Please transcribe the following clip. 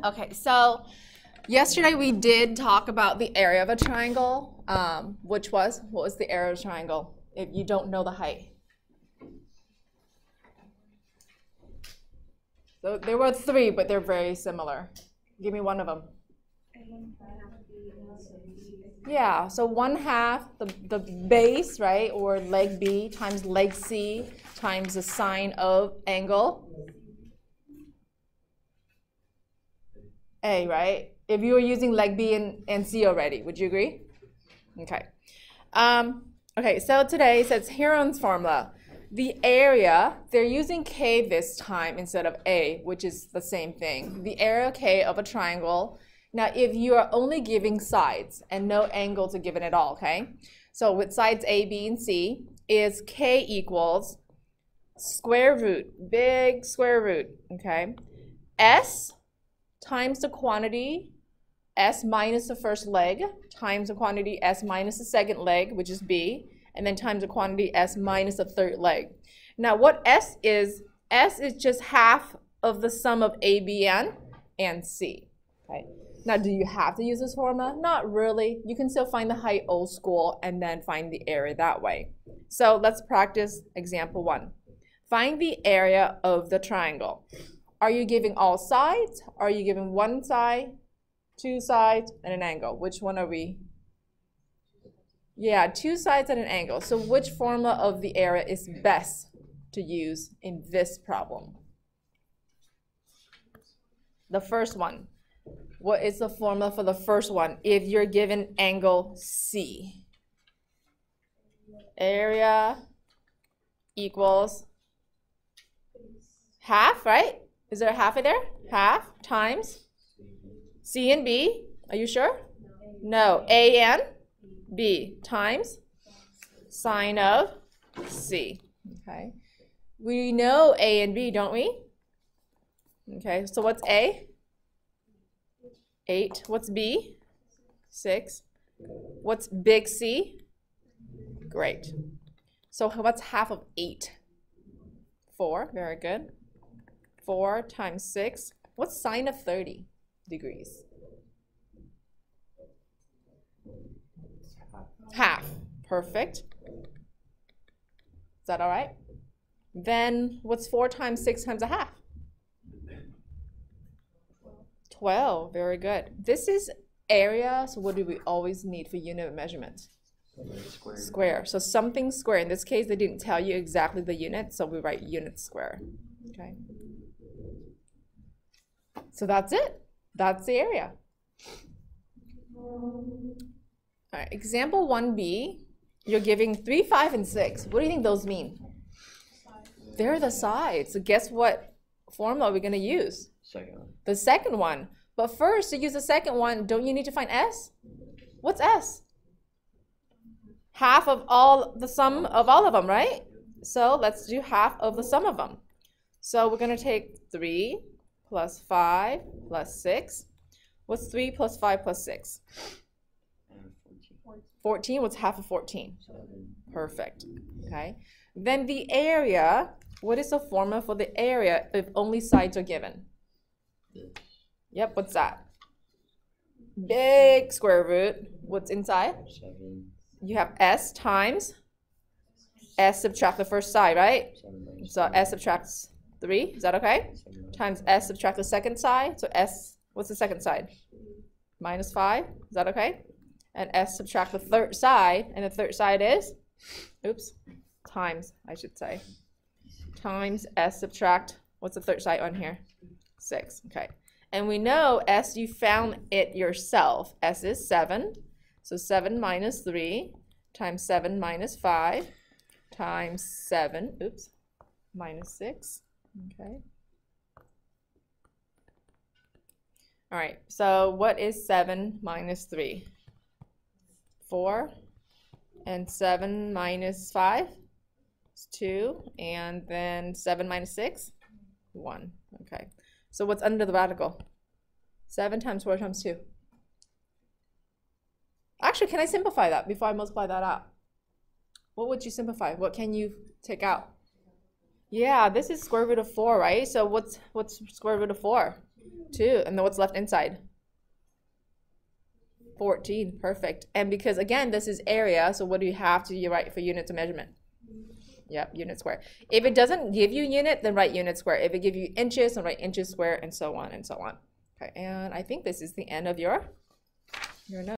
Okay, so yesterday we did talk about the area of a triangle, what was the area of a triangle if you don't know the height? So there were three, but they're very similar. Give me one of them. Yeah, so 1/2 the base, right, or leg B times leg C times the sine of angle A, right? If you were using leg B and C already, would you agree? Okay. Okay, so today it says Heron's formula. The area, they're using K this time instead of A, which is the same thing. The area K of a triangle. Now, if you are only giving sides and no angles are given at all, okay? So with sides A, B, and C, is K equals square root, big square root, okay? S times the quantity S minus the first leg times the quantity S minus the second leg, which is B, and then times the quantity S minus the third leg. Now what S is just half of the sum of A, B, and C, okay? Now, do you have to use this formula? Not really. You can still find the height old school and then find the area that way. So let's practice example 1. Find the area of the triangle. Are you giving all sides? Are you giving one side, two sides, and an angle? Which one are we? Yeah, two sides and an angle. So which formula of the area is best to use in this problem? The first one. What is the formula for the first one if you're given angle C? Area equals half, right? Is there a half in there? Half times C and B. Are you sure? No. A and B times sine of C. Okay. We know A and B, don't we? Okay, so what's A? 8. What's B? 6. What's big C? Great. So what's half of 8? 4. Very good. 4 times 6. What's sine of 30 degrees? Half. Perfect. Is that all right? Then what's 4 times 6 times a half? 12. Very good. This is area, so what do we always need for unit of measurement? Square. So something square. In this case, they didn't tell you exactly the unit, so we write unit square. Okay. So that's it. That's the area. All right. Example 1b, you're giving 3, 5, and 6. What do you think those mean? They're the sides. So guess what formula are we going to use? The second one. But first, to use the second one, don't you need to find S? What's S? Half of all the sum of all of them, right? So let's do half of the sum of them. So we're going to take 3 plus 5 plus 6. What's 3 plus 5 plus 6? 14. What's half of 14? Perfect. Okay. Then the area, what is the formula for the area if only sides are given? Yep, what's that? Big square root. What's inside? 7. You have S times S subtract the first side, right? So S subtracts 3. Is that okay? Times S subtract the second side. So S, what's the second side? Minus 5. Is that okay? And S subtract the third side. And the third side is? Oops. Times, I should say. Times S subtract, what's the third side on here? 6. Okay. And we know S, you found it yourself. S is 7. So 7 minus 3 times 7 minus 5 times 7, oops, minus 6. Okay. All right, so what is 7 minus 3? 4. And 7 minus 5 is 2. And then 7 minus 6? 1. Okay. So what's under the radical? 7 times 4 times 2. Actually, can I simplify that before I multiply that out? What would you simplify? What can you take out? Yeah, this is square root of 4, right? So what's square root of 4? 2. And then what's left inside? 14. Perfect. And because, again, this is area, so what do you have to write for units of measurement? Yep, unit square. If it doesn't give you unit, then write unit square. If it gives you inches, then write inches square, and so on and so on. Okay, and I think this is the end of your note.